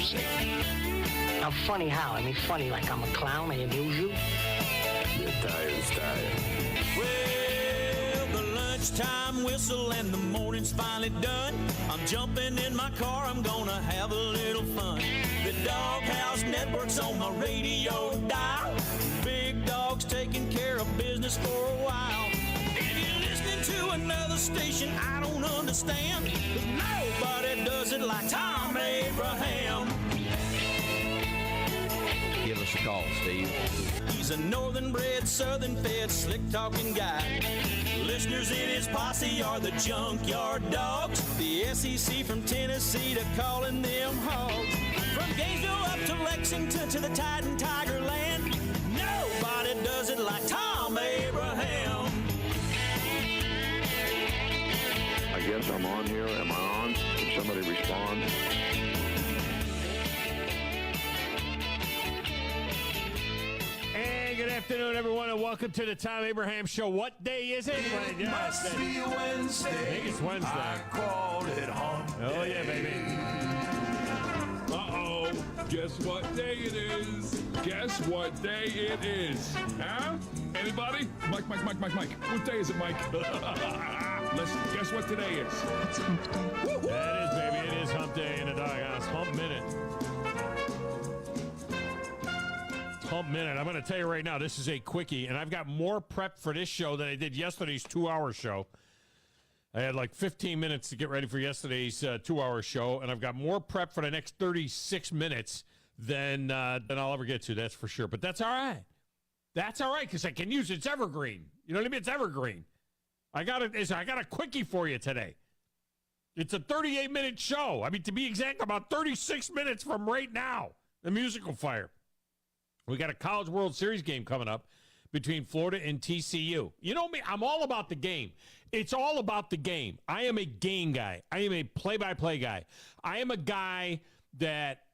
sick. Now, funny how? I mean, funny like I'm a clown, I amuse you? You're tired as tired. Well, the lunchtime whistle and the morning's finally done. I'm jumping in my car, I'm gonna have a little fun. The Doghouse Network's on my radio dial. Big Dog's taking care of business for a while. If you're listening to another station I don't understand, 'cause nobody does it like Thom Abraham. Give us a call, Steve. He's a northern-bred, southern-fed, slick-talking guy. Listeners in his posse are the Junkyard Dogs. The SEC from Tennessee to calling them hogs. From Gainesville up to Lexington to the Titan Tiger Land, nobody does it like Thom Abraham. I guess I'm on here. Am I on? Can somebody respond? And good afternoon, everyone, and welcome to the Thom Abraham Show. What day is it? It must be Wednesday. I think it's Wednesday. I called it hump day. Oh, yeah, baby. Uh-oh. Guess what day it is? Guess what day it is? Huh? Anybody? Mike. What day is it, Mike? Let's guess what today is. It's hump day. That is, baby. It is hump day in the Doghouse. Hump minute. Hump minute. I'm going to tell you right now, this is a quickie, and I've got more prep for this show than I did yesterday's 2-hour show. I had like 15 minutes to get ready for yesterday's 2-hour show, and I've got more prep for the next 36 minutes than I'll ever get to, that's for sure. But that's all right. That's all right, because I can use it. It's evergreen. You know what I mean? It's evergreen. I got a quickie for you today. It's a 38-minute show. I mean, to be exact, about 36 minutes from right now, the musical fire. We got a College World Series game coming up between Florida and TCU. You know me, I'm all about the game. It's all about the game. I am a game guy. I am a play-by-play guy. I am a guy that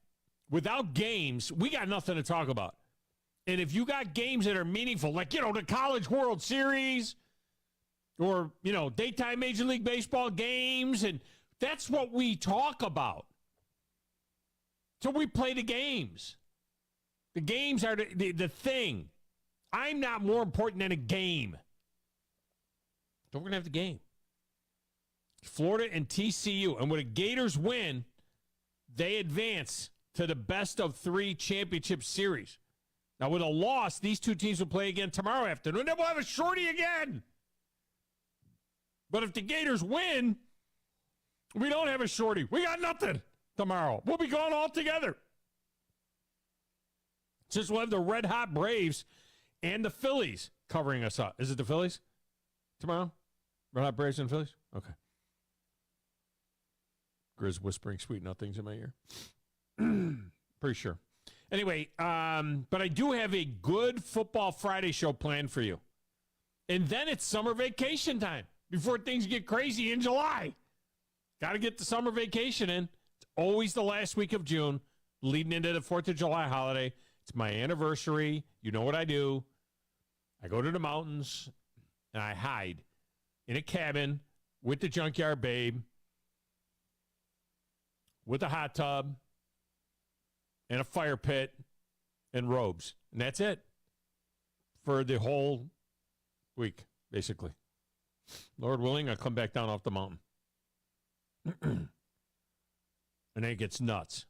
without games, we got nothing to talk about. And if you got games that are meaningful, like, you know, the College World Series or, you know, daytime Major League Baseball games, and that's what we talk about. So we play the games. The games are the thing. I'm not more important than a game. So we're going to have the game. Florida and TCU. And when the Gators win, they advance to the best of 3 championship series. Now, with a loss, these two teams will play again tomorrow afternoon. Then we'll have a shorty again. But if the Gators win, we don't have a shorty. We got nothing tomorrow. We'll be gone all together. Since we'll have the Red Hot Braves and the Phillies covering us up. Is it the Phillies tomorrow? Red Hot Braves and Phillies? Okay. Grizz whispering sweet nothings in my ear. Pretty sure. Anyway, but I do have a good Football Friday show planned for you. And then it's summer vacation time before things get crazy in July. Got to get the summer vacation in. It's always the last week of June, leading into the 4th of July holiday. It's my anniversary. You know what I do. I go to the mountains, and I hide in a cabin with the Junkyard Babe, with a hot tub, and a fire pit, and robes. And that's it for the whole week, basically. Lord willing, I'll come back down off the mountain. And then it gets nuts.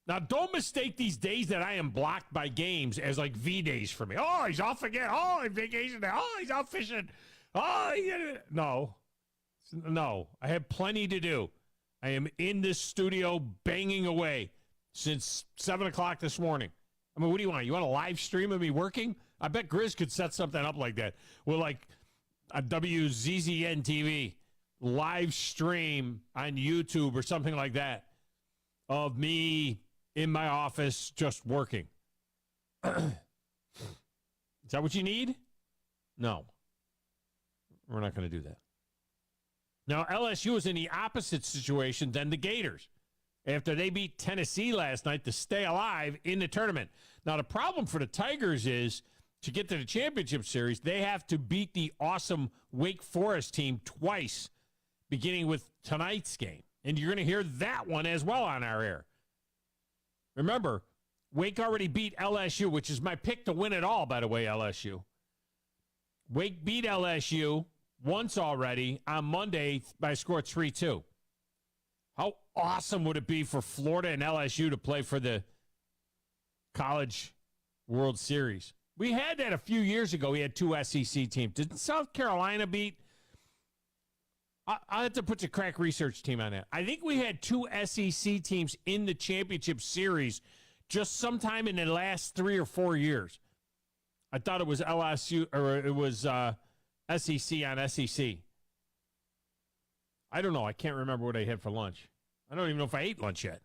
Now, don't mistake these days that I am blocked by games as like V days for me. Oh, he's off again. Oh, he's vacation day. Oh, he's out fishing. Oh, no. I have plenty to do. I am in this studio banging away since 7 o'clock this morning. I mean, what do you want? You want a live stream of me working? I bet Grizz could set something up like that. With like a WZZN TV live stream on YouTube or something like that of me in my office just working. Is that what you need? No. We're not going to do that. Now, LSU is in the opposite situation than the Gators after they beat Tennessee last night to stay alive in the tournament. Now, the problem for the Tigers is to get to the championship series, they have to beat the awesome Wake Forest team twice, beginning with tonight's game. And you're going to hear that one as well on our air. Remember, Wake already beat LSU, which is my pick to win it all, by the way, LSU. Wake beat LSU once already on Monday by a score of 3-2. How awesome would it be for Florida and LSU to play for the College World Series? We had that a few years ago. We had two SEC teams. Did South Carolina beat? I have to put the crack research team on that. I think we had two SEC teams in the championship series just sometime in the last 3 or 4 years. I thought it was LSU or it was SEC on SEC. I don't know. I can't remember what I had for lunch. I don't even know if I ate lunch yet.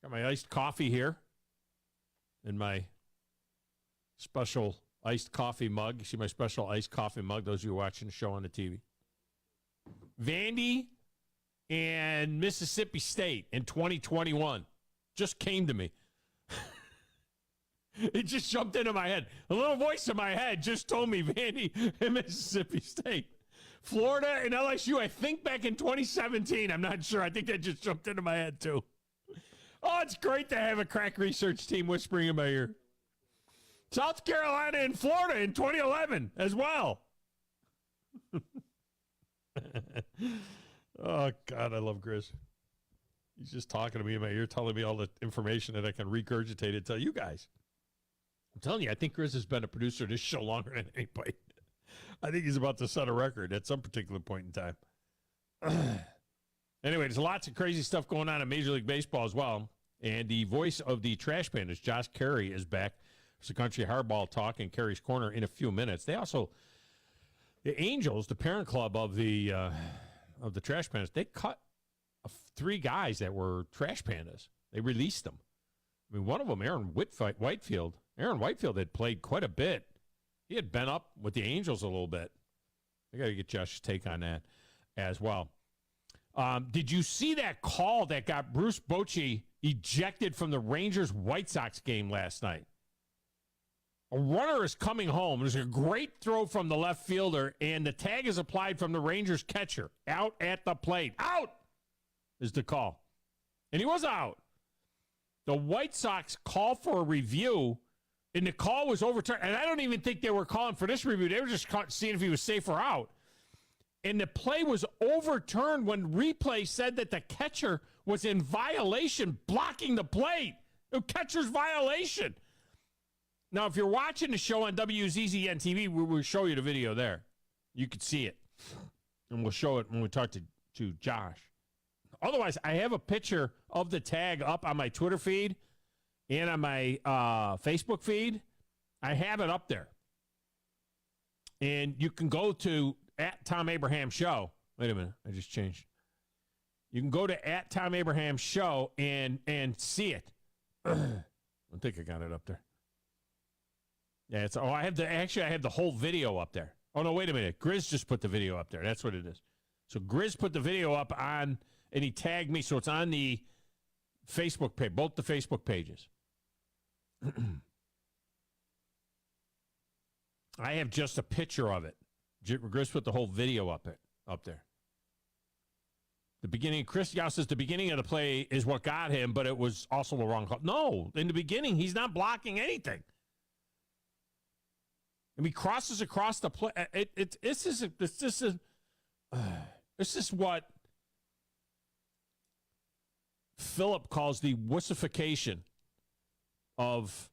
Got my iced coffee here in my special iced coffee mug. You see my special iced coffee mug, those of you watching the show on the TV. Vandy and Mississippi State in 2021 just came to me. It just jumped into my head. A little voice in my head just told me Vandy and Mississippi State. Florida and LSU, I think back in 2017. I'm not sure. I think that just jumped into my head, too. Oh, it's great to have a crack research team whispering in my ear. South Carolina and Florida in 2011 as well. Oh, God, I love Grizz. He's just talking to me in my ear, telling me all the information that I can regurgitate and tell you guys. I'm telling you, I think Grizz has been a producer of this show longer than anybody. I think he's about to set a record at some particular point in time. Anyway, there's lots of crazy stuff going on in Major League Baseball as well. And the voice of the Trash Pandas, Josh Carey, is back. It's the Country Hardball Talk in Carey's Corner in a few minutes. They also, the Angels, the parent club of the Trash Pandas, they cut 3 guys that were Trash Pandas. They released them. I mean, one of them, Aaron Whitefield. Aaron Whitefield had played quite a bit. He had been up with the Angels a little bit. I got to get Josh's take on that as well. Did you see that call that got Bruce Bochy ejected from the Rangers-White Sox game last night? A runner is coming home. There's a great throw from the left fielder, and the tag is applied from the Rangers catcher. Out at the plate. Out is the call. And he was out. The White Sox call for a review, and the call was overturned. And I don't even think they were calling for this review. They were just seeing if he was safe or out. And the play was overturned when replay said that the catcher was in violation, blocking the plate. The catcher's violation. Now, if you're watching the show on WZZN TV, we'll show you the video there. You can see it. And we'll show it when we talk to Josh. Otherwise, I have a picture of the tag up on my Twitter feed and on my Facebook feed. I have it up there. And you can go to @Thom Abraham Show. Wait a minute. I just changed. You can go to @Thom Abraham Show and see it. I think I got it up there. Yeah, I have the whole video up there. Oh, no, wait a minute. Grizz just put the video up there. That's what it is. So Grizz put the video up on, and he tagged me, so it's on the Facebook page, both the Facebook pages. I have just a picture of it. Grizz put the whole video up there. The beginning, Chris Yao says the beginning of the play is what got him, but it was also the wrong call. No, in the beginning, he's not blocking anything. And he crosses across the play. This is what Phillip calls the wussification of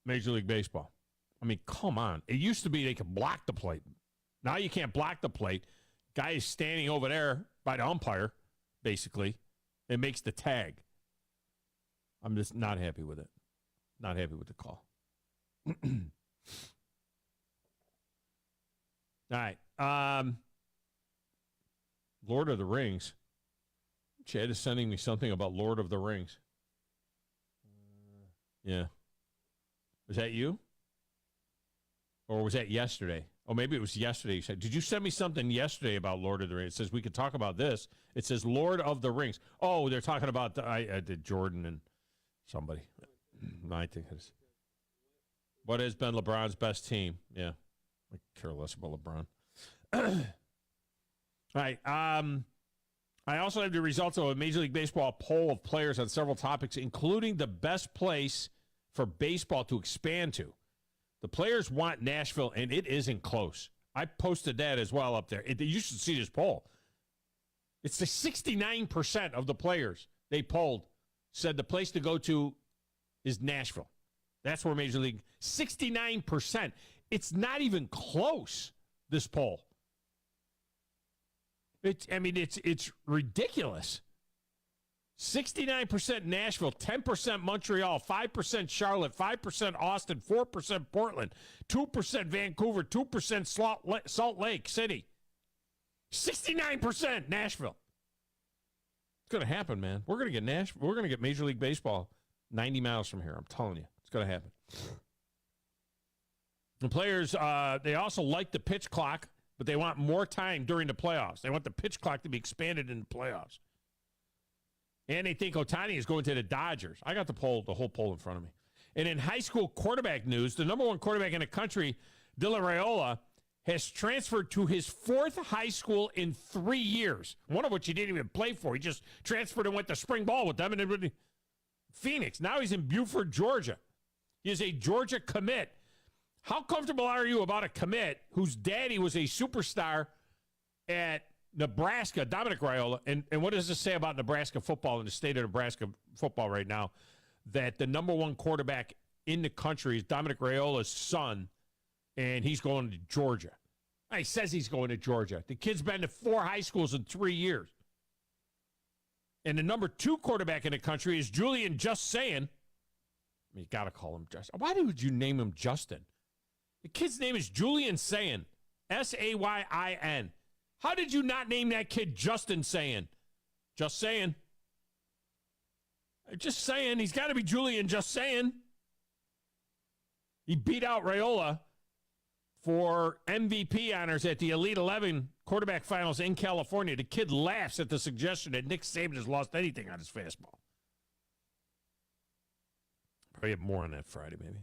Major League Baseball. I mean, come on. It used to be they could block the plate. Now you can't block the plate. Guy is standing over there by the umpire, basically, and makes the tag. I'm just not happy with it. Not happy with the call. All right. Lord of the Rings. Chad is sending me something about Lord of the Rings. Yeah. Was that you? Or was that yesterday? Oh, maybe it was yesterday. You said, did you send me something yesterday about Lord of the Rings? It says we could talk about this. It says Lord of the Rings. Oh, they're talking about I did Jordan and somebody. I think it's. What has been LeBron's best team? Yeah. I care less about LeBron. All right. I also have the results of a Major League Baseball poll of players on several topics, including the best place for baseball to expand to. The players want Nashville, and it isn't close. I posted that as well up there. You should see this poll. It's the 69% of the players they polled said the place to go to is Nashville. That's where Major League, 69%. It's not even close, this poll. It's ridiculous. 69% Nashville, 10% Montreal, 5% Charlotte, 5% Austin, 4% Portland, 2% Vancouver, 2% Salt Lake City. 69% Nashville. It's going to happen, man. We're going to get Nashville. We're going to get Major League Baseball 90 miles from here. I'm telling you. It's going to happen. The players, they also like the pitch clock, but they want more time during the playoffs. They want the pitch clock to be expanded in the playoffs. And they think Ohtani is going to the Dodgers. I got the whole poll in front of me. And in high school quarterback news, the number one quarterback in the country, Dylan Raiola, has transferred to his fourth high school in 3 years, one of which he didn't even play for. He just transferred and went to spring ball with them in Phoenix. Now he's in Buford, Georgia. He is a Georgia commit. How comfortable are you about a commit whose daddy was a superstar at Nebraska, Dominic Raiola? And what does this say about Nebraska football and the state of Nebraska football right now? That the number one quarterback in the country is Dominic Raiola's son, and he's going to Georgia. He says he's going to Georgia. The kid's been to 4 high schools in 3 years. And the number 2 quarterback in the country is Julian Just Saying. You got to call him Justin. Why would you name him Justin? The kid's name is Julian Sayin. Sayin. How did you not name that kid Justin Sayin? Just saying. Just saying. He's got to be Julian Just Saying. He beat out Raiola for MVP honors at the Elite 11 quarterback finals in California. The kid laughs at the suggestion that Nick Saban has lost anything on his fastball. Probably have more on that Friday, maybe.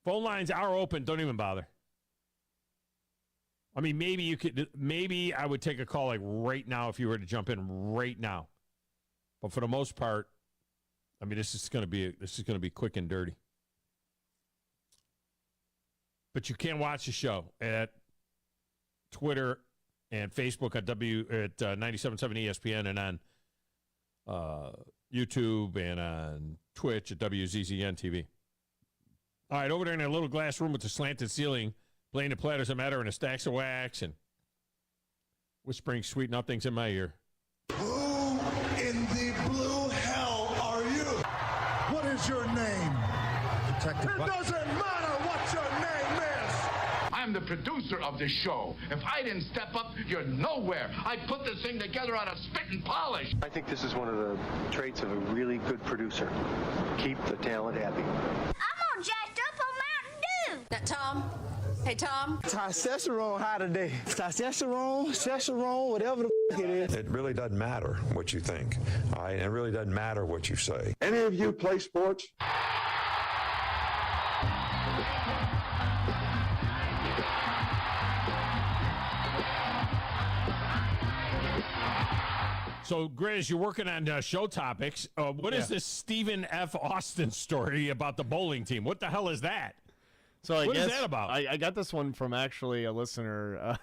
Phone lines are open. Don't even bother. I mean, maybe I would take a call like right now if you were to jump in right now. But for the most part, I mean, this is going to be quick and dirty. But you can watch the show at Twitter and Facebook at 97.7 ESPN and on YouTube and on Twitch at WZZN TV. All right, over there in a little glass room with the slanted ceiling, playing the platters of matter and the stacks of wax and whispering sweet nothings in my ear. Who in the blue hell are you? What is your name? Detective. It doesn't matter what your name is. I'm the producer of this show. If I didn't step up, you're nowhere. I put this thing together out of spit and polish. I think this is one of the traits of a really good producer. Keep the talent happy. I'm all jacked up on Mountain Dew. That Tom? Hey, Tom. Testosterone high today. Testosterone, whatever the f*** it is. It really doesn't matter what you think. All right? It really doesn't matter what you say. Any of you play sports? So, Grizz, you're working on show topics. What is this Stephen F. Austin story about the bowling team? What the hell is that? So what is that about? I got this one from actually a listener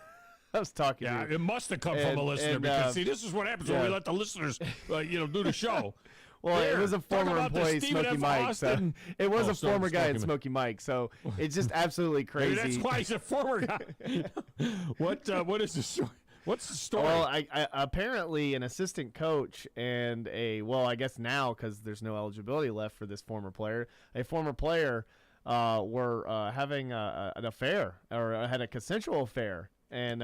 I was talking to. Yeah, it must have come from a listener because, see, this is what happens when we let the listeners, do the show. Well, it was a former employee, Smokey Mike. So it was a former guy at Smokey Mike. So it's just absolutely crazy. Maybe that's why he's a former guy. What is the story? What's the story? Well, I apparently an assistant coach and I guess now because there's no eligibility left for this former player, a former player were having an affair or had a consensual affair, and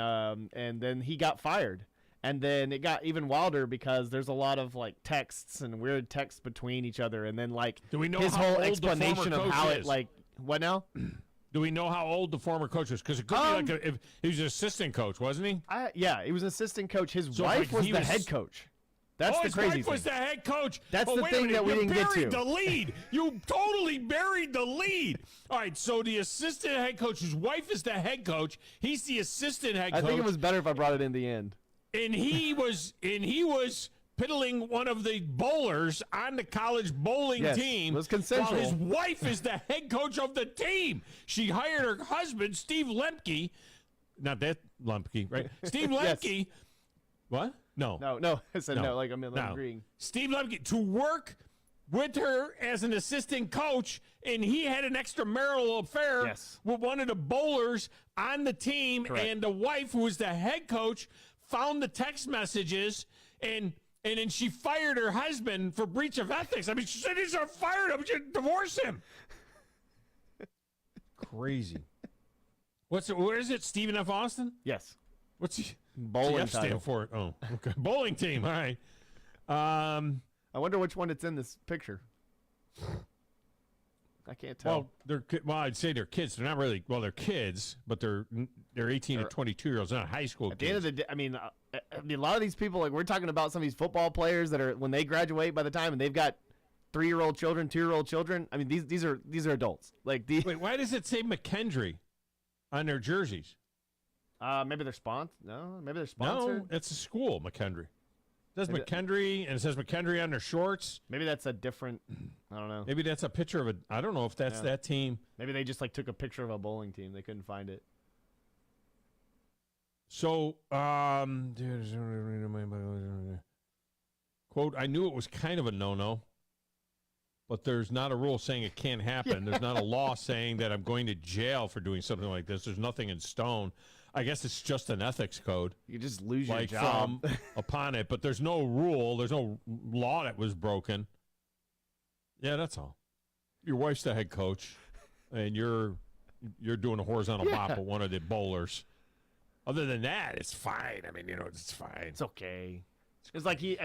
then he got fired. And then it got even wilder because there's a lot of like texts and weird texts between each other, and then like do we know his how whole old explanation the of how is? it like what now? Do we know how old the former coach was? Because it could be like if he was an assistant coach, wasn't he? Yeah, he was an assistant coach. His wife was the head coach. That's the crazy thing. His wife was the head coach. That's the thing that we didn't get to. You buried the lead. You totally buried the lead. All right, so the assistant head coach, whose wife is the head coach, he's the assistant head coach. I think it was better if I brought it in the end. and he was piddling one of the bowlers on the college bowling team. It was consensual. While his wife is the head coach of the team. She hired her husband, Steve Lemke. Not that Lemke, right? Steve Lemke. Yes. What? No. I said no. Like I'm agreeing. Steve Lemke to work with her as an assistant coach, and he had an extramarital affair with one of the bowlers on the team. Correct. And the wife, who was the head coach, found the text messages, and then she fired her husband for breach of ethics. I mean, she said, he's fired him. You divorce him. Crazy. Where is it? Stephen F. Austin? Yes. What's he? Bowling stand for it. Oh, okay. Bowling team. All right. I wonder which one it's in this picture. I can't tell. Well, I'd say they're kids. They're not really. Well, they're kids, but they're 18 to 22 years olds. They're not high school At kids. the end of the day, I mean, a lot of these people, like we're talking about some of these football players that are when they graduate by the time and they've got 3-year-old children, 2-year-old children. I mean, these are adults. Like Wait, why does it say McKendree on their jerseys? Maybe they're sponsored. No, maybe they're sponsored. No, it's a school, McKendree. It says McKendree, and it says McKendree on their shorts. Maybe that's a different. I don't know. Maybe that's a picture of I don't know if that's that team. Maybe they just like took a picture of a bowling team. They couldn't find it. So, quote, I knew it was kind of a no-no, but there's not a rule saying it can't happen. There's not a law saying that I'm going to jail for doing something like this. There's nothing in stone. I guess it's just an ethics code. You just lose your job upon it, but there's no rule. There's no law that was broken. Yeah, that's all. Your wife's the head coach, and you're doing a horizontal mop with one of the bowlers. Other than that, it's fine. I mean, it's fine. It's okay. It's like he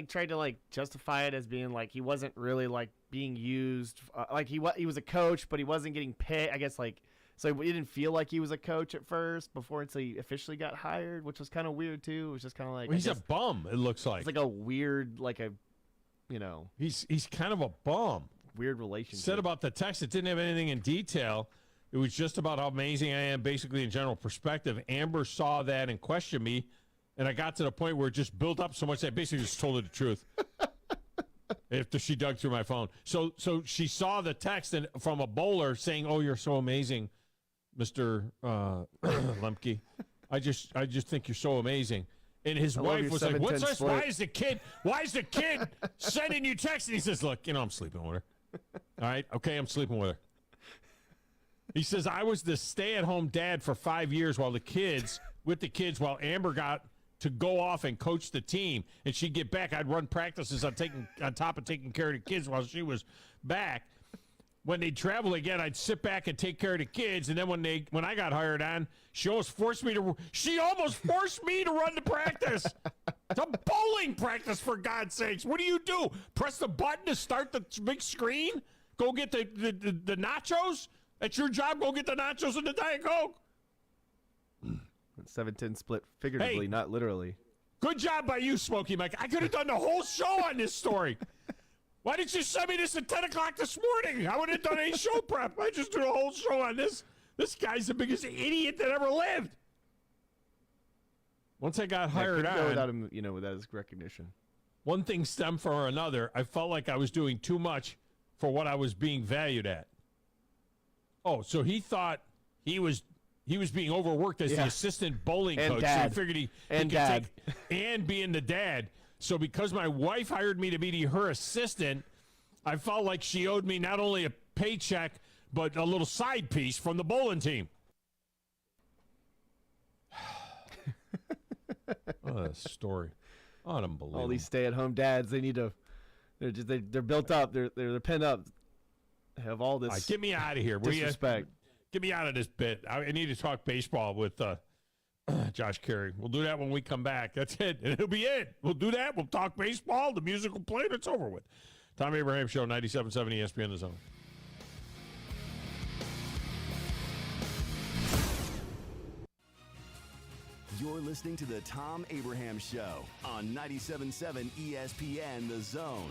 tried to like justify it as being like he wasn't really like being used. Like he was a coach, but he wasn't getting paid. I guess like. So he didn't feel like he was a coach at first until he officially got hired, which was kind of weird too. It was just kind of like he's a bum. It looks like it's like a weird, he's kind of a bum. Weird relationship. Said about the text, it didn't have anything in detail. It was just about how amazing I am, basically in general perspective. Amber saw that and questioned me, and I got to the point where it just built up so much that I basically just told her the truth. After she dug through my phone, so she saw the text from a bowler saying, "Oh, you're so amazing, Mr. Lemke. I just think you're so amazing." And his wife was like, "What's this? Why is the kid sending you texts?" And he says, "Look, I'm sleeping with her. All right, okay, I'm sleeping with her." He says, "I was the stay-at-home dad for 5 years while while Amber got to go off and coach the team, and she'd get back. I'd run practices on top of taking care of the kids while she was back. When they'd travel again, I'd sit back and take care of the kids. And then when I got hired on, she almost forced me to run the practice. It's a bowling practice, for God's sakes. What do? Press the button to start the big screen? Go get the nachos? That's your job. Go get the nachos and the Diet Coke. 7-10 split figuratively, not literally. Good job by you, Smokey Mike. I could have done the whole show on this story. Why didn't you send me this at 10 o'clock this morning? I wouldn't have done any show prep. I just did a whole show on this. This guy's the biggest idiot that ever lived. Once I got hired on, without him, without his recognition. One thing stemmed from another. I felt like I was doing too much for what I was being valued at. Oh, so he thought he was being overworked as the assistant bowling coach. Dad. So he figured he and could dad. And being the dad. So because my wife hired me to be her assistant, I felt like she owed me not only a paycheck, but a little side piece from the bowling team. What a story. Unbelievable. All these stay-at-home dads, they need to, they're built up, they're pent up, have all this. All right, get me out of here. Disrespect. Get me out of this bit. I need to talk baseball with Josh Carey. We'll do that when we come back. That's it. It'll be it. We'll do that. We'll talk baseball. The music will play, and it's over with. Thom Abraham Show, 97.7 ESPN The Zone. You're listening to the Thom Abraham Show on 97.7 ESPN The Zone.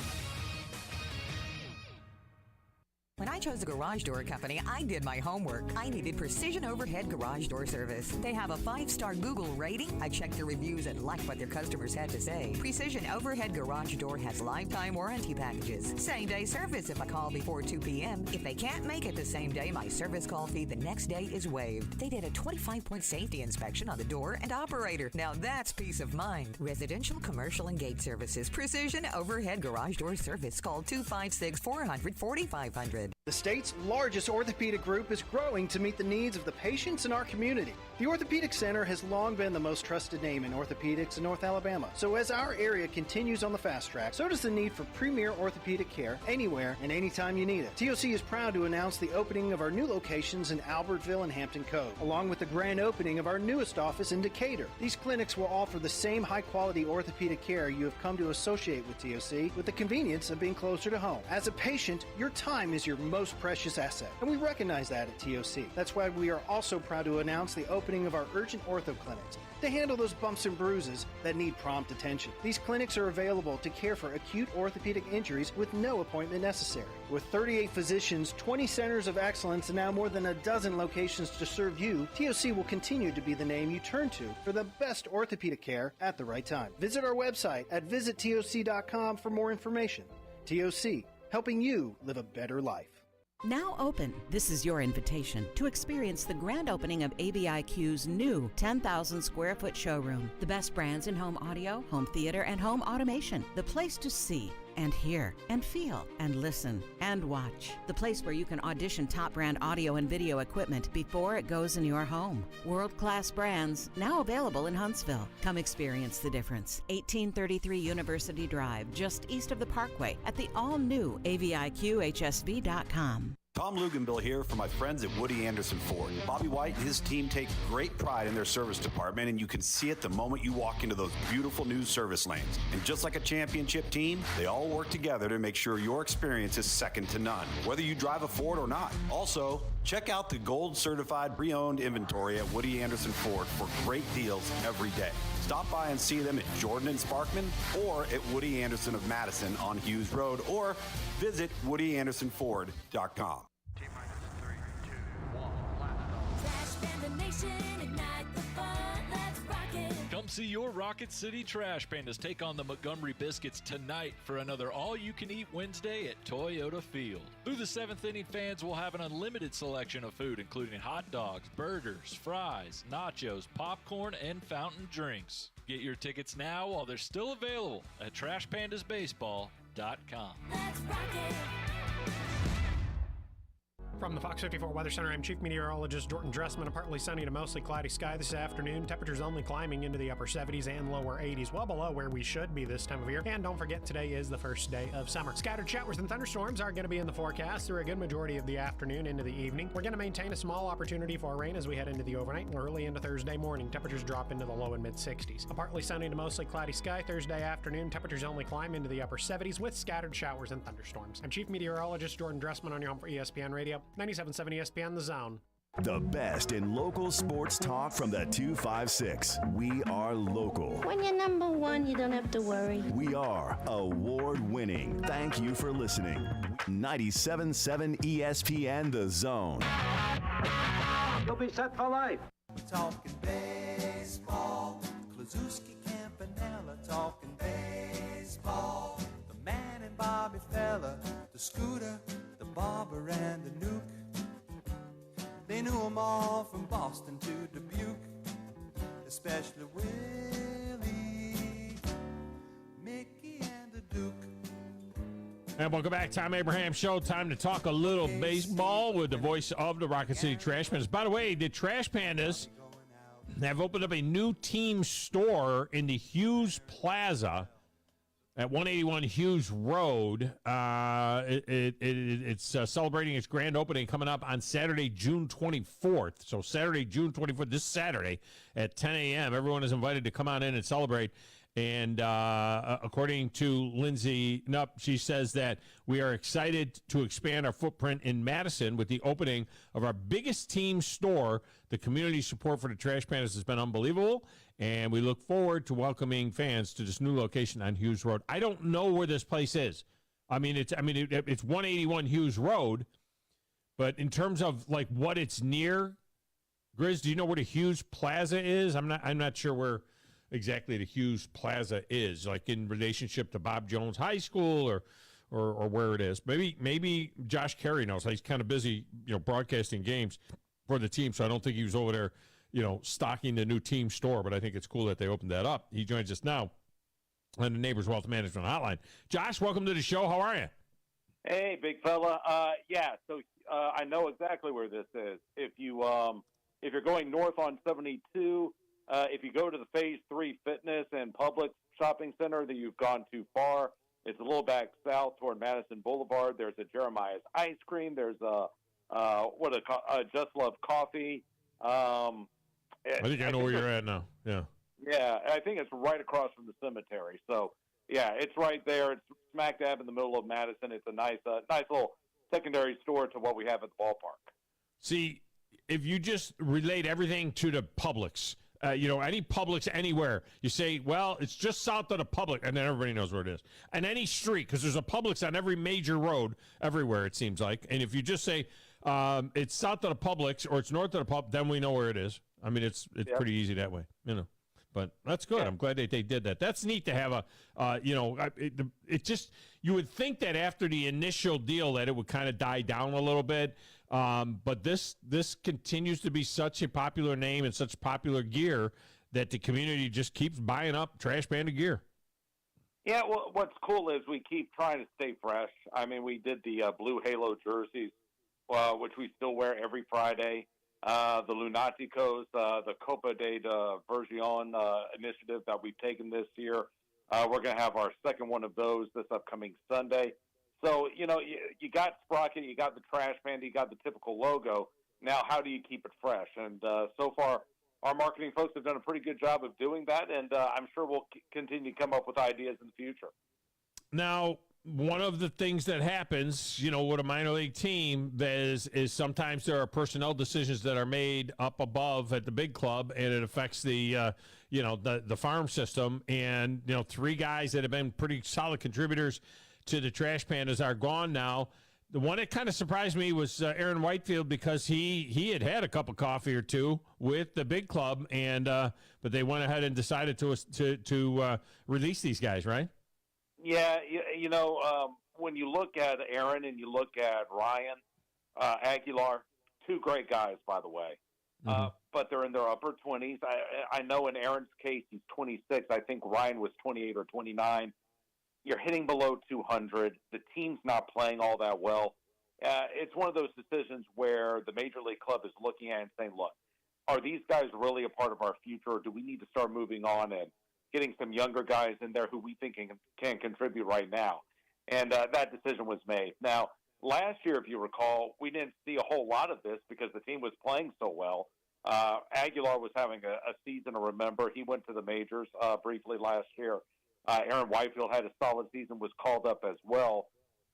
When I chose a garage door company, I did my homework. I needed precision overhead garage door service. They have a 5-star Google rating. I checked the reviews and liked what their customers had to say. Precision overhead garage door has lifetime warranty packages. Same-day service if I call before 2 p.m. If they can't make it the same day, my service call fee the next day is waived. They did a 25-point safety inspection on the door and operator. Now that's peace of mind. Residential, commercial, and gate services. Precision overhead garage door service. Call 256-400-4500. The state's largest orthopedic group is growing to meet the needs of the patients in our community. The Orthopedic Center has long been the most trusted name in orthopedics in North Alabama. So as our area continues on the fast track, so does the need for premier orthopedic care anywhere and anytime you need it. TOC is proud to announce the opening of our new locations in Albertville and Hampton Cove, along with the grand opening of our newest office in Decatur. These clinics will offer the same high-quality orthopedic care you have come to associate with TOC, with the convenience of being closer to home. As a patient, your time is your most precious asset, and we recognize that at TOC. That's why we are also proud to announce the opening of our urgent ortho clinics to handle those bumps and bruises that need prompt attention. These clinics are available to care for acute orthopedic injuries with no appointment necessary. With 38 physicians, 20 centers of excellence, and now more than a dozen locations to serve you, TOC will continue to be the name you turn to for the best orthopedic care at the right time. Visit our website at visittoc.com for more information. TOC, helping you live a better life. Now open, this is your invitation to experience the grand opening of AVIQ's new 10,000 square foot showroom. The best brands in home audio, home theater, and home automation. The place to see and hear and feel and listen and watch. The place where you can audition top brand audio and video equipment before it goes in your home. World-class brands now available in Huntsville. Come experience the difference. 1833 University Drive, just east of the Parkway at the all-new AVIQHSV.com. Tom Luganbill here for my friends at Woody Anderson Ford. Bobby White and his team take great pride in their service department, and you can see it the moment you walk into those beautiful new service lanes. And just like a championship team, they all work together to make sure your experience is second to none, whether you drive a Ford or not. Also, check out the gold certified pre-owned inventory at Woody Anderson Ford for great deals every day. Stop by and see them at Jordan and Sparkman or at Woody Anderson of Madison on Hughes Road, or visit WoodyAndersonFord.com. Come see your Rocket City Trash Pandas take on the Montgomery Biscuits tonight for another all-you-can-eat Wednesday at Toyota Field. Through the seventh inning, fans will have an unlimited selection of food, including hot dogs, burgers, fries, nachos, popcorn, and fountain drinks. Get your tickets now while they're still available at TrashPandasBaseball.com. Let's rock it. From the Fox 54 Weather Center, I'm Chief Meteorologist Jordan Dressman. A partly sunny to mostly cloudy sky this afternoon. Temperatures only climbing into the upper 70s and lower 80s, well below where we should be this time of year. And don't forget, today is the first day of summer. Scattered showers and thunderstorms are going to be in the forecast through a good majority of the afternoon into the evening. We're going to maintain a small opportunity for rain as we head into the overnight and early into Thursday morning. Temperatures drop into the low and mid 60s. A partly sunny to mostly cloudy sky Thursday afternoon. Temperatures only climb into the upper 70s with scattered showers and thunderstorms. I'm Chief Meteorologist Jordan Dressman on your home for ESPN Radio, 97.7 ESPN The Zone. The best in local sports talk from the 256. We are local. When you're number one, you don't have to worry. We are award-winning. Thank you for listening. 97.7 ESPN The Zone. You'll be set for life. Talking baseball. Klazuski, Campanella, talking baseball. The man and Bobby Fella, the Scooter, the Barber, and the Nuke. They knew them all from Boston to Dubuque, especially Willie, Mickey, and the Duke. And welcome back, Tom Abraham Show. Time to talk a little baseball with the voice of the Rocket City Trash Pandas. By the way, the Trash Pandas have opened up a new team store in the Hughes Plaza at 181 Hughes Road. It's celebrating its grand opening coming up on Saturday, June 24th. So Saturday, June 24th, this Saturday at 10 a.m. Everyone is invited to come on in and celebrate. And according to Lindsay Knupp, she says that we are excited to expand our footprint in Madison with the opening of our biggest team store. The community support for the Trash Pandas has been unbelievable, and we look forward to welcoming fans to this new location on Hughes Road. I don't know where this place is. It's 181 Hughes Road, But in terms of like what it's near, Grizz, do you know where the Hughes Plaza is? I'm not sure where exactly the Hughes Plaza is, like in relationship to Bob Jones High School or where it is. Maybe Josh Carey knows. He's kind of busy, broadcasting games for the team, so I don't think he was over there, stocking the new team store, but I think it's cool that they opened that up. He joins us now on the Neighbors Wealth Management Hotline. Josh, welcome to the show. How are you? Hey, big fella. So I know exactly where this is. If you're going north on 72, if you go to the Phase 3 Fitness and Publix Shopping Center, then you've gone too far. It's a little back south toward Madison Boulevard. There's a Jeremiah's Ice Cream. There's Just Love Coffee. I think I know where you're at now. Yeah. Yeah, I think it's right across from the cemetery. So, yeah, it's right there. It's smack dab in the middle of Madison. It's a nice little secondary store to what we have at the ballpark. See, if you just relate everything to the Publix, any Publix anywhere, you say, well, it's just south of the Publix, and then everybody knows where it is. And any street, because there's a Publix on every major road everywhere, it seems like. And if you just say it's south of the Publix or it's north of the Publix, then we know where it is. I mean, it's pretty easy that way, But that's good. Yeah. I'm glad that they did that. That's neat to have it just, you would think that after the initial deal that it would kind of die down a little bit. But this continues to be such a popular name and such popular gear that the community just keeps buying up Trash Panda gear. Yeah, well, what's cool is we keep trying to stay fresh. I mean, we did the Blue Halo jerseys, which we still wear every Friday. The Lunaticos, the Copa de Version initiative that we've taken this year. We're going to have our second one of those this upcoming Sunday. So, you got Sprocket, you got the Trash Panda, you got the typical logo. Now, how do you keep it fresh? And so far, our marketing folks have done a pretty good job of doing that, and I'm sure we'll continue to come up with ideas in the future. Now, one of the things that happens, with a minor league team is sometimes there are personnel decisions that are made up above at the big club, and it affects the farm system. And, 3 guys that have been pretty solid contributors to the Trash Pandas are gone now. The one that kind of surprised me was Aaron Whitefield, because he had a cup of coffee or two with the big club, and but they went ahead and decided to release these guys, right? Yeah, when you look at Aaron and you look at Ryan Aguilar, 2 great guys, by the way, but they're in their upper 20s. I know in Aaron's case, he's 26. I think Ryan was 28 or 29. You're hitting below 200. The team's not playing all that well. It's one of those decisions where the Major League Club is looking at and saying, look, are these guys really a part of our future, or do we need to start moving on and getting some younger guys in there who we think can contribute right now? And that decision was made. Now, last year, if you recall, we didn't see a whole lot of this because the team was playing so well. Aguilar was having a season to remember. He went to the majors briefly last year. Aaron Whitefield had a solid season, was called up as well.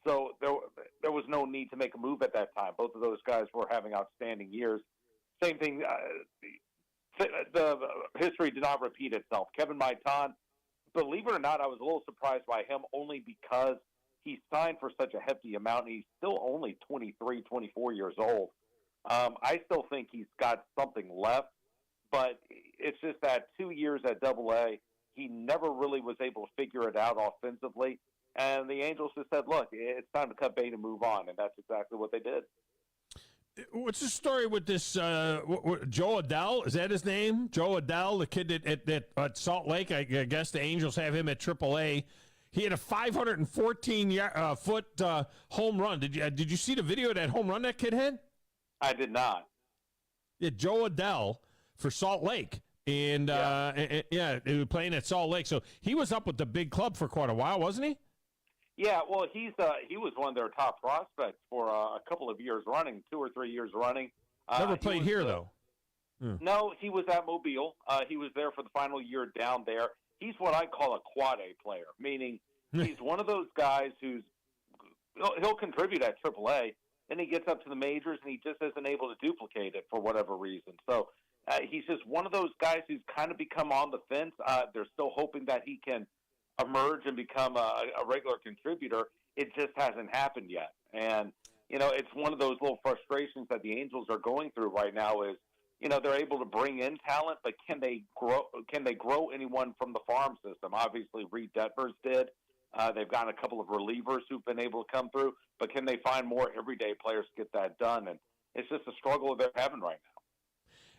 So there was no need to make a move at that time. Both of those guys were having outstanding years. Same thing, the history did not repeat itself. Kevin Maitan, believe it or not, I was a little surprised by him only because he signed for such a hefty amount, and he's still only 23, 24 years old. I still think he's got something left, but it's just that 2 years at AA, he never really was able to figure it out offensively. And the Angels just said, look, it's time to cut bait and move on. And that's exactly what they did. What's the story with this Joe Adell? Is that his name? Joe Adell, the kid at Salt Lake. I guess the Angels have him at AAA. He had a 514-foot home run. Did you see the video of that home run that kid had? I did not. Yeah, Joe Adell for Salt Lake. And, he was playing at Salt Lake. So he was up with the big club for quite a while, wasn't he? Yeah, well, he was one of their top prospects for a couple of years running, 2 or 3 years running. Never played here, though. No, he was at Mobile. He was there for the final year down there. He's what I call a quad A player, meaning he's one of those guys he'll contribute at AAA, and he gets up to the majors, and he just isn't able to duplicate it for whatever reason. So he's just one of those guys who's kind of become on the fence. They're still hoping that he can emerge and become a regular contributor. It just hasn't happened yet. And, it's one of those little frustrations that the Angels are going through right now is, they're able to bring in talent, but can they grow anyone from the farm system? Obviously, Reed Detmers did. They've got a couple of relievers who've been able to come through, but can they find more everyday players to get that done? And it's just a struggle they're having right now.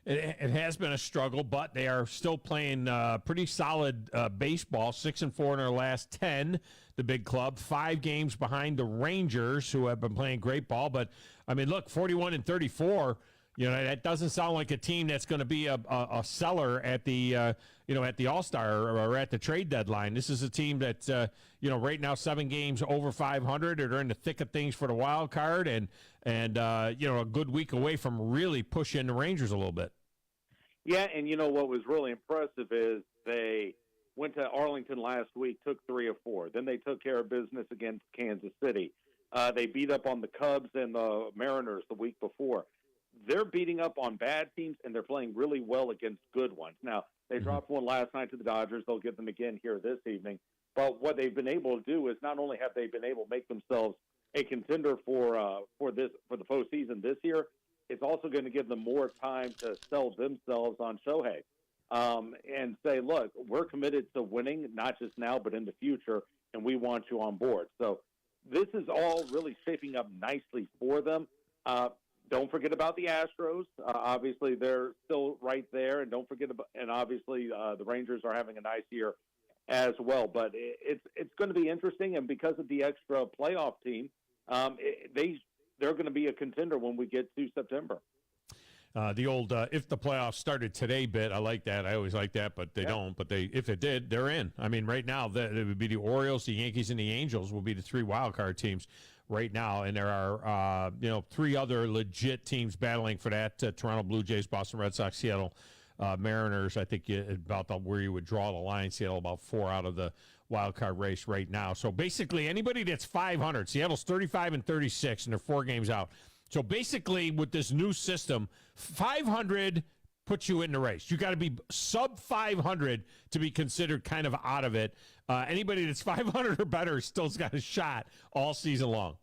It has been a struggle, but they are still playing pretty solid baseball. 6-4 in their last 10. The big club, 5 games behind the Rangers, who have been playing great ball. But I mean, look, 41-34. That doesn't sound like a team that's going to be a seller at the at the All-Star or at the trade deadline. This is a team that right now 7 games over 500. They're in the thick of things for the wild card, and a good week away from really pushing the Rangers a little bit. Yeah, and what was really impressive is they went to Arlington last week, took 3 of 4. Then they took care of business against Kansas City. They beat up on the Cubs and the Mariners the week before. They're beating up on bad teams, and they're playing really well against good ones. Now, they dropped one last night to the Dodgers. They'll get them again here this evening. But what they've been able to do is not only have they been able to make themselves a contender for the postseason this year, it's also going to give them more time to sell themselves on Shohei and say, look, we're committed to winning, not just now but in the future, and we want you on board. So this is all really shaping up nicely for them. Don't forget about the Astros. Obviously, they're still right there, and don't forget about. And obviously, the Rangers are having a nice year as well. But it's going to be interesting, and because of the extra playoff team, they're going to be a contender when we get to September. The old if the playoffs started today bit, I like that. I always like that, but they don't. But if it did, they're in. I mean, right now, it would be the Orioles, the Yankees, and the Angels will be the 3 wild card teams right now, and there are 3 other legit teams battling for that: Toronto Blue Jays, Boston Red Sox, Seattle Mariners. I think about where you would draw the line. Seattle about 4 out of the wild card race right now. So basically, anybody that's 500, Seattle's 35-36, and they're 4 games out. So basically, with this new system, 500 puts you in the race. You got to be sub 500 to be considered kind of out of it. Anybody that's 500 or better still's got a shot all season long.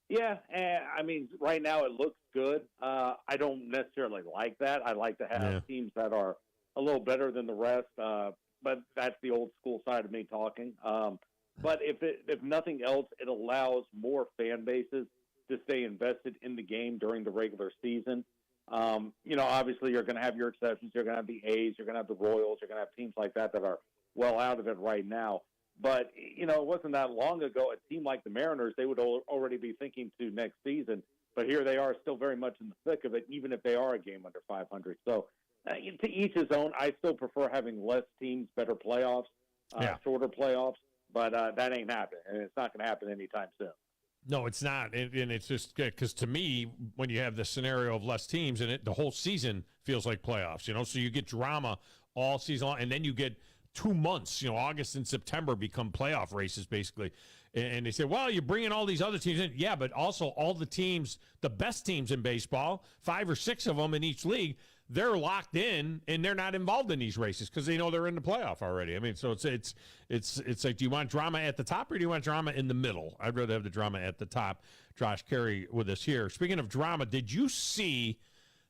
Yeah, I mean, right now it looks good. I don't necessarily like that. I like to have teams that are a little better than the rest, but that's the old school side of me talking. But if nothing else, it allows more fan bases to stay invested in the game during the regular season. Obviously you're going to have your exceptions. You're going to have the A's. You're going to have the Royals. You're going to have teams like that are well out of it right now. But, it wasn't that long ago, a team like the Mariners, they would already be thinking to next season. But here they are still very much in the thick of it, even if they are a game under 500. So to each his own. I still prefer having less teams, better playoffs, shorter playoffs. But that ain't happening, and it's not going to happen anytime soon. No, it's not, and it's just because to me, when you have the scenario of less teams in it, the whole season feels like playoffs. So you get drama all season long, and then you get 2 months. August and September become playoff races basically, and they say, well, you're bringing all these other teams in. Yeah, but also all the teams, the best teams in baseball, 5 or 6 of them in each league, they're locked in and they're not involved in these races because they know they're in the playoff already. I mean, so it's like, do you want drama at the top or do you want drama in the middle? I'd rather have the drama at the top. Josh Carey with us here. Speaking of drama, did you see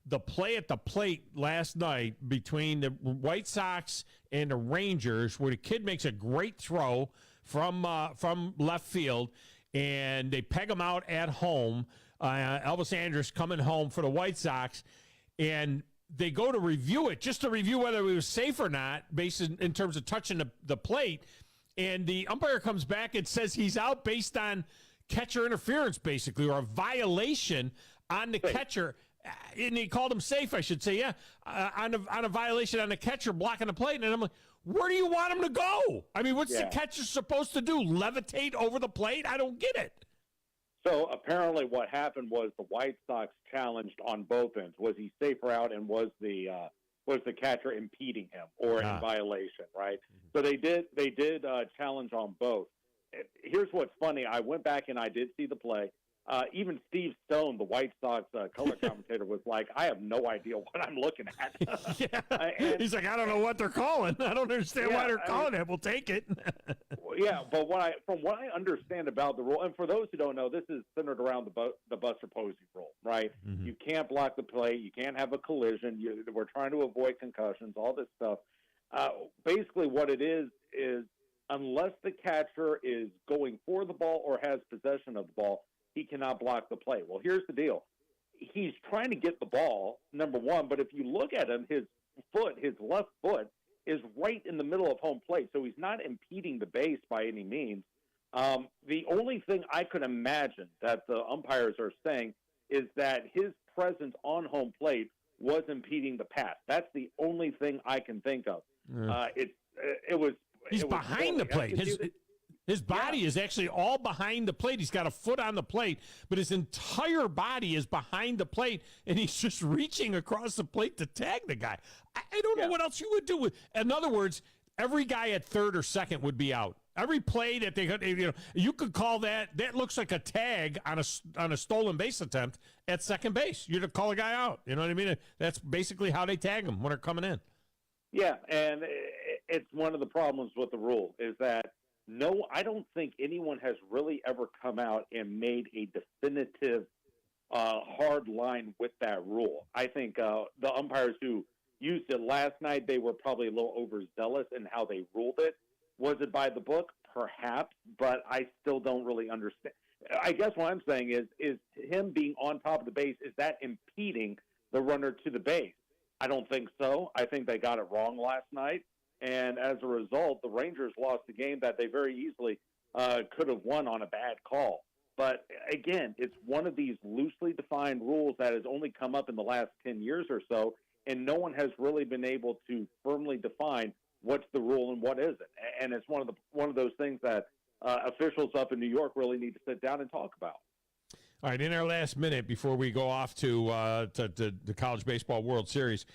the play at the plate last night between the White Sox and the Rangers, where the kid makes a great throw from left field, and they peg him out at home? Elvis Andrus coming home for the White Sox, and they go to review it, just to review whether it was safe or not, based in terms of touching the plate. And the umpire comes back and says he's out based on catcher interference, basically, or a violation on the catcher. And he called him safe, I should say, on a violation on the catcher blocking the plate. And I'm like, where do you want him to go? I mean, what's the catcher supposed to do? Levitate over the plate? I don't get it. So apparently what happened was the White Sox challenged on both ends. Was he safe or out, and was the catcher impeding him or in violation, right? So they did challenge on both. Here's what's funny. I went back and I did see the play. Even Steve Stone, the White Sox color commentator, was like, I have no idea what I'm looking at. He's like, I don't know what they're calling. I don't understand why they're calling it. We'll take it. Yeah, but from what I understand about the rule, and for those who don't know, this is centered around the Buster Posey rule, right? Mm-hmm. You can't block the play. You can't have a collision. We're trying to avoid concussions, all this stuff. Basically, what it is unless the catcher is going for the ball or has possession of the ball, he cannot block the play. Well, here's the deal. He's trying to get the ball, number one, but if you look at him, his left foot, is right in the middle of home plate, so he's not impeding the base by any means. The only thing I could imagine that the umpires are saying is that his presence on home plate was impeding the pass. That's the only thing I can think of. He's behind the plate. His body is actually all behind the plate. He's got a foot on the plate, but his entire body is behind the plate, and he's just reaching across the plate to tag the guy. I don't know what else you would do. In other words, every guy at third or second would be out. Every play that you could call that looks like a tag on a stolen base attempt at second base. You'd call a guy out. You know what I mean? That's basically how they tag them when they're coming in. Yeah, and it's one of the problems with the rule is that I don't think anyone has really ever come out and made a definitive hard line with that rule. I think the umpires who used it last night, they were probably a little overzealous in how they ruled it. Was it by the book? Perhaps, but I still don't really understand. I guess what I'm saying is him being on top of the base, is that impeding the runner to the base? I don't think so. I think they got it wrong last night. And as a result, the Rangers lost a game that they very easily could have won on a bad call. But again, it's one of these loosely defined rules that has only come up in the last 10 years or so, and no one has really been able to firmly define what's the rule and what isn't. And it's one of those things that officials up in New York really need to sit down and talk about. All right, in our last minute before we go off to the College Baseball World Series,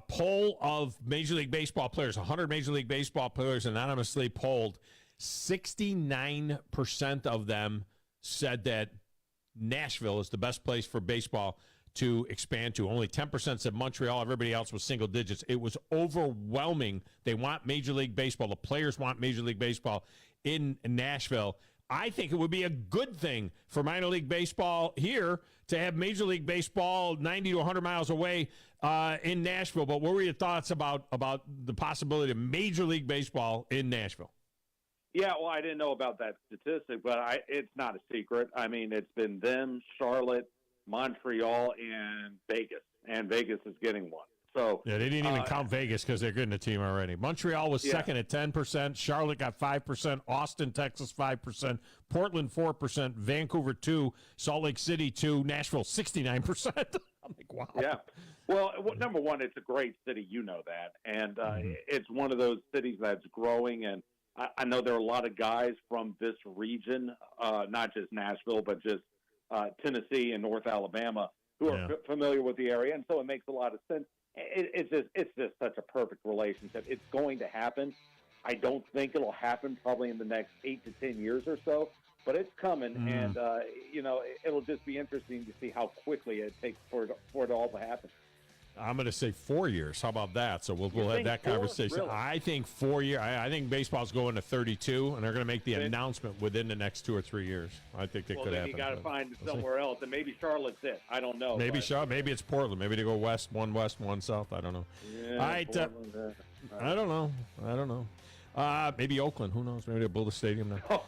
poll of Major League Baseball players, 100 Major League Baseball players anonymously polled, 69% of them said that Nashville is the best place for baseball to expand to. Only 10% said Montreal. Everybody else was single digits. It was overwhelming. They want Major League Baseball. The players want Major League Baseball in Nashville. I think it would be a good thing for minor league baseball here to have Major League Baseball 90 to 100 miles away in Nashville. But what were your thoughts about the possibility of Major League Baseball in Nashville? Yeah, well, I didn't know about that statistic, but it's not a secret. I mean, it's been them, Charlotte, Montreal, and Vegas is getting one. So yeah, they didn't even count Vegas because they're getting a team already. Montreal was second at 10%. Charlotte got 5%. Austin, Texas, 5%. Portland, 4%. Vancouver, 2%. Salt Lake City, 2%. Nashville, 69%. I'm like, wow. Yeah. Well, number one, it's a great city. You know that. And it's one of those cities that's growing. And I know there are a lot of guys from this region, not just Nashville, but just Tennessee and North Alabama, who are familiar with the area. And so it makes a lot of sense. It's just such a perfect relationship. It's going to happen. I don't think it'll happen probably in the next 8 to 10 years or so, but it's coming, and it'll just be interesting to see how quickly it takes for it all to happen. I'm going to say 4 years. How about that? So we'll have that conversation. Really? I think 4 years. I think baseball's going to 32, and they're going to make the announcement within the next 2 or 3 years. I think it could happen. You got to find it somewhere else, and maybe Charlotte's it. I don't know. Maybe Charlotte. Maybe it's Portland. Maybe they go west, one south. I don't know. Yeah, all right. I don't know. Maybe Oakland. Who knows? Maybe they'll build a stadium now.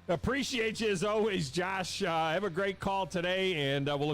Appreciate you as always, Josh. Have a great call today, and we'll look